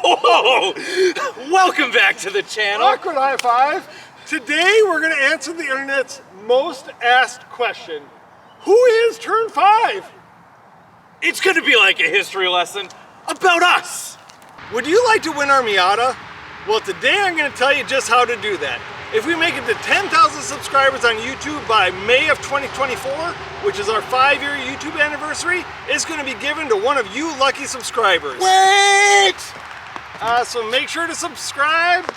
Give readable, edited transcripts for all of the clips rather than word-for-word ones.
Whoa! Welcome back to the channel. Awkward high five. Today we're going to answer the internet's most asked question. Who is Turn 5? It's going to be like a history lesson about us. Would you like to win our Miata? Well, today I'm going to tell you just how to do that. If we make it to 10,000 subscribers on YouTube by May of 2024, which is our 5-year YouTube anniversary, it's going to be given to one of you lucky subscribers. Wait! So make sure to subscribe.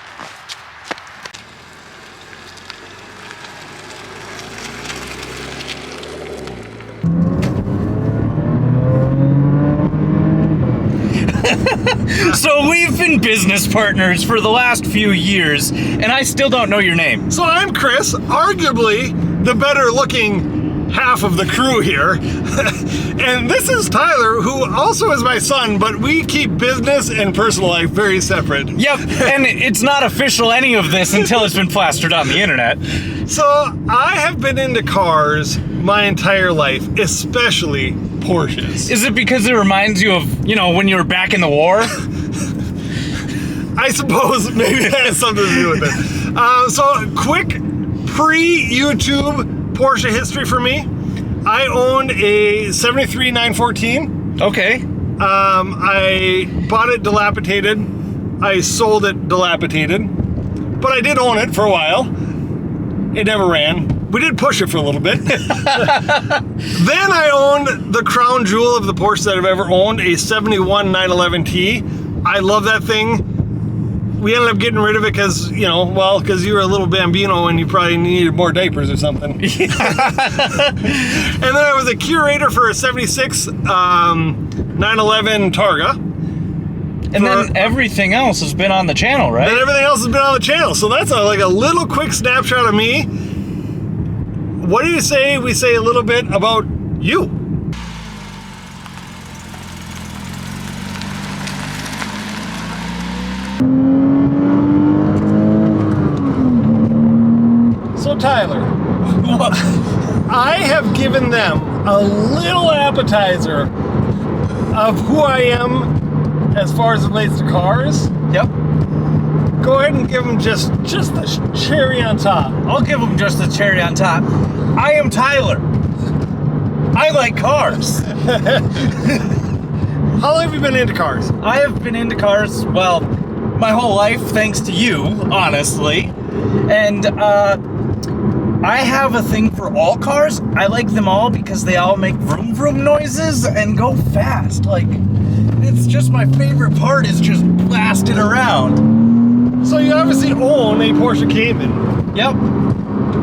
So we've been business partners for the last few years, and I still don't know your name. So I'm Chris, arguably the better looking half of the crew here. And this is Tyler, who also is my son, but we keep business and personal life very separate. Yep, and it's not official, any of this, until it's been plastered on the internet. So I have been into cars my entire life, especially Porsches. Is it because it reminds you of, when you were back in the war? I suppose maybe that has something to do with it. So quick pre-YouTube Porsche history for me. I owned a 73 914. Okay. I bought it dilapidated. I sold it dilapidated. But I did own it for a while. It never ran. We did push it for a little bit. Then I owned the crown jewel of the Porsche that I've ever owned, a 71 911T. I love that thing. We ended up getting rid of it because, because you were a little bambino and you probably needed more diapers or something. And then I was a curator for a 76 911 Targa. And then everything else has been on the channel, right? And everything else has been on the channel. So that's like a little quick snapshot of me. What do you say we say a little bit about you? So Tyler, I have given them a little appetizer of who I am as far as it relates to cars. Yep. Go ahead and give them just the cherry on top. I'll give them just the cherry on top. I am Tyler. I like cars. How long have you been into cars? I have been into cars, well, my whole life, thanks to you, honestly. And I have a thing for all cars. I like them all because they all make vroom vroom noises and go fast. Like, it's just my favorite part is just blasting around. So you obviously own a Porsche Cayman. Yep.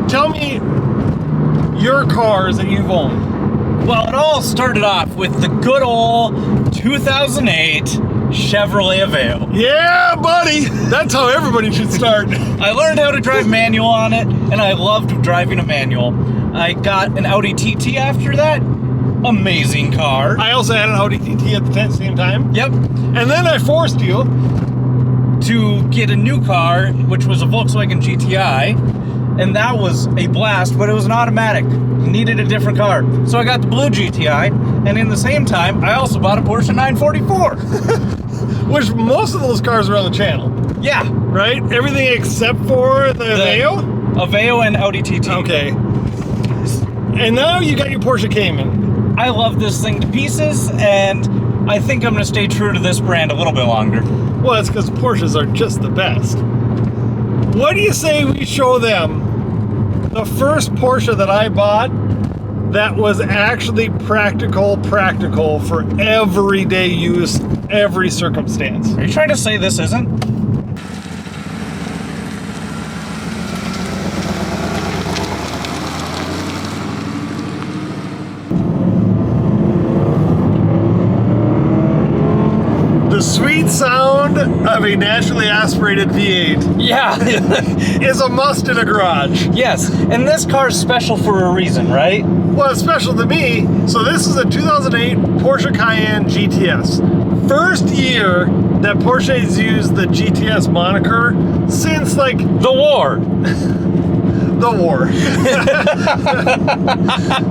Tell me your cars that you've owned. Well, it all started off with the good old 2008 Chevrolet Aveo. Yeah, buddy! That's how everybody should start. I learned how to drive manual on it, and I loved driving a manual. I got an Audi TT after that. Amazing car. I also had an Audi TT at the same time. Yep. And then I forced you to get a new car, which was a Volkswagen GTI, and that was a blast, but it was an automatic. Needed a different car. So I got the blue GTI, and in the same time, I also bought a Porsche 944. Which most of those cars are on the channel. Yeah. Right? Everything except for the Aveo? Aveo and Audi TT. Okay. And now you got your Porsche Cayman. I love this thing to pieces, and I think I'm going to stay true to this brand a little bit longer. Well, it's because Porsches are just the best. What do you say we show them the first Porsche that I bought that was actually practical for everyday use, every circumstance? Are you trying to say this isn't? The sweet sound of a naturally aspirated V8. Yeah. is a must in a garage. Yes, and this car's special for a reason, right? Well, it's special to me. So this is a 2008 Porsche Cayenne GTS. First year that Porsche has used the GTS moniker since like the war. The war.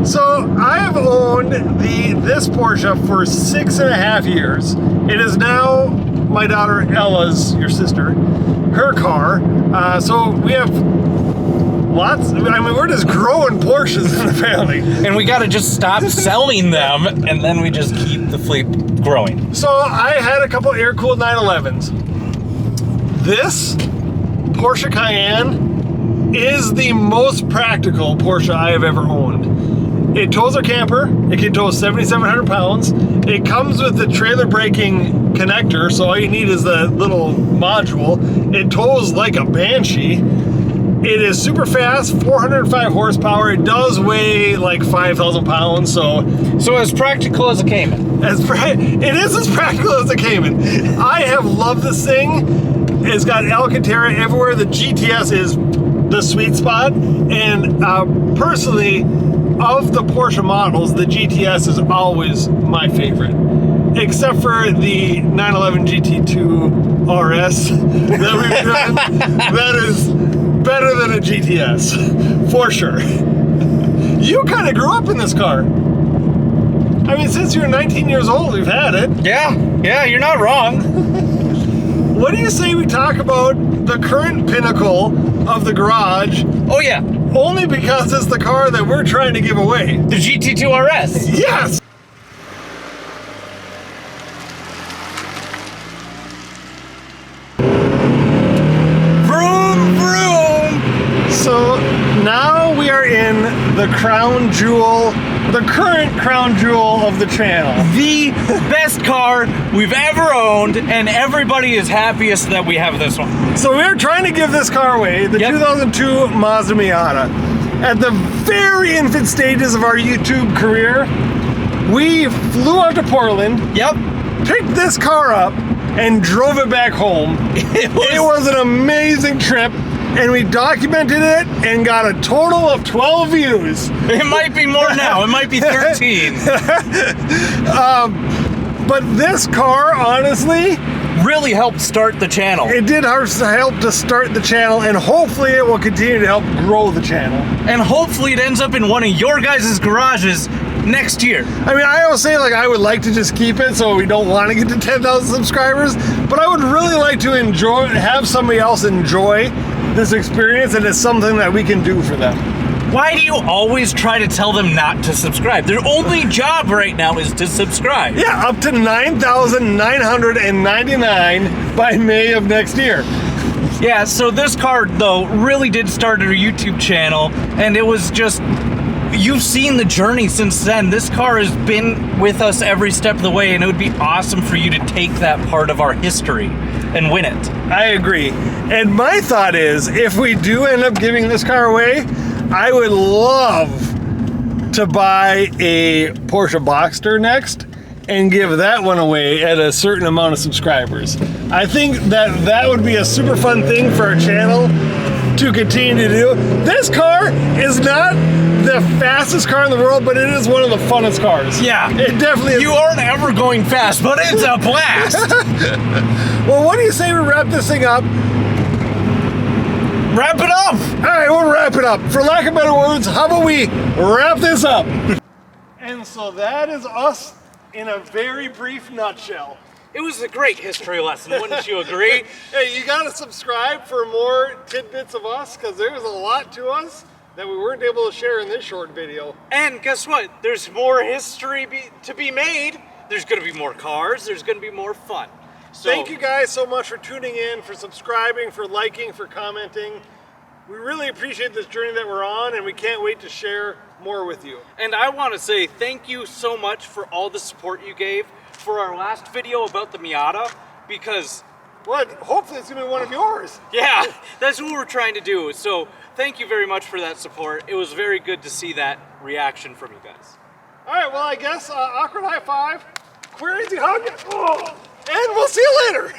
So I have owned this Porsche for 6.5 years. It is now my daughter Ella's, your sister, her car. So we have lots. I mean, we're just growing Porsches in the family. And we got to just stop selling them, and then we just keep the fleet growing. So I had a couple air-cooled 911s. This Porsche Cayenne is the most practical Porsche I have ever owned. It tows a camper. It can tow 7,700 pounds. It comes with the trailer braking connector, so all you need is the little module. It tows like a Banshee. It is super fast, 405 horsepower. It does weigh like 5,000 pounds, so as practical as a Cayman. it is as practical as a Cayman. I have loved this thing. It's got Alcantara everywhere. The GTS is the sweet spot, and personally, of the Porsche models, the GTS is always my favorite, except for the 911 GT2 RS that we've driven. That is better than a GTS, for sure. You kind of grew up in this car. I mean, since you were 19 years old, we've had it. Yeah, you're not wrong. What do you say we talk about the current pinnacle of the garage? Oh yeah. Only because it's the car that we're trying to give away. The GT2 RS. Yes! Vroom, vroom. So now we are in the crown jewel, the current crown jewel of the channel. The best car we've ever owned, and everybody is happiest that we have this one. So we're trying to give this car away, the 2002 Mazda Miata. At the very infant stages of our YouTube career, we flew out to Portland, picked this car up, and drove it back home. It was an amazing trip, and we documented it and got a total of 12 views. It might be more now. It might be 13. But this car, honestly, really helped start the channel. It did help to start the channel, and hopefully it will continue to help grow the channel. And hopefully it ends up in one of your guys' garages next year. I mean, I always say, like, I would like to just keep it so we don't want to get to 10,000 subscribers, but I would really like to have somebody else enjoy this experience, and it's something that we can do for them. Why do you always try to tell them not to subscribe? Their only job right now is to subscribe. Yeah, up to 9,999 by May of next year. Yeah, so this car, though, really did start our YouTube channel, and it was just, you've seen the journey since then. This car has been with us every step of the way, and it would be awesome for you to take that part of our history and win it. I agree. And my thought is, if we do end up giving this car away, I would love to buy a Porsche Boxster next and give that one away at a certain amount of subscribers. I think that would be a super fun thing for our channel to continue to do. This car is not the fastest car in the world, but it is one of the funnest cars. Yeah. It definitely is. You aren't ever going fast, but it's a blast. Well, what do you say we wrap this thing up? Wrap it up! All right, we'll wrap it up. For lack of better words, how about we wrap this up? And so that is us in a very brief nutshell. It was a great history lesson, wouldn't you agree? Hey, you gotta subscribe for more tidbits of us, because there's a lot to us that we weren't able to share in this short video. And guess what? There's more history to be made. There's gonna be more cars. There's gonna be more fun. So, thank you guys so much for tuning in, for subscribing, for liking, for commenting. We really appreciate this journey that we're on, and we can't wait to share more with you. And I want to say thank you so much for all the support you gave for our last video about the Miata, because... What? Hopefully it's going to be one of yours. Yeah, that's what we're trying to do. So thank you very much for that support. It was very good to see that reaction from you guys. All right, well, I guess awkward high five, queasy hug, and we'll see you later.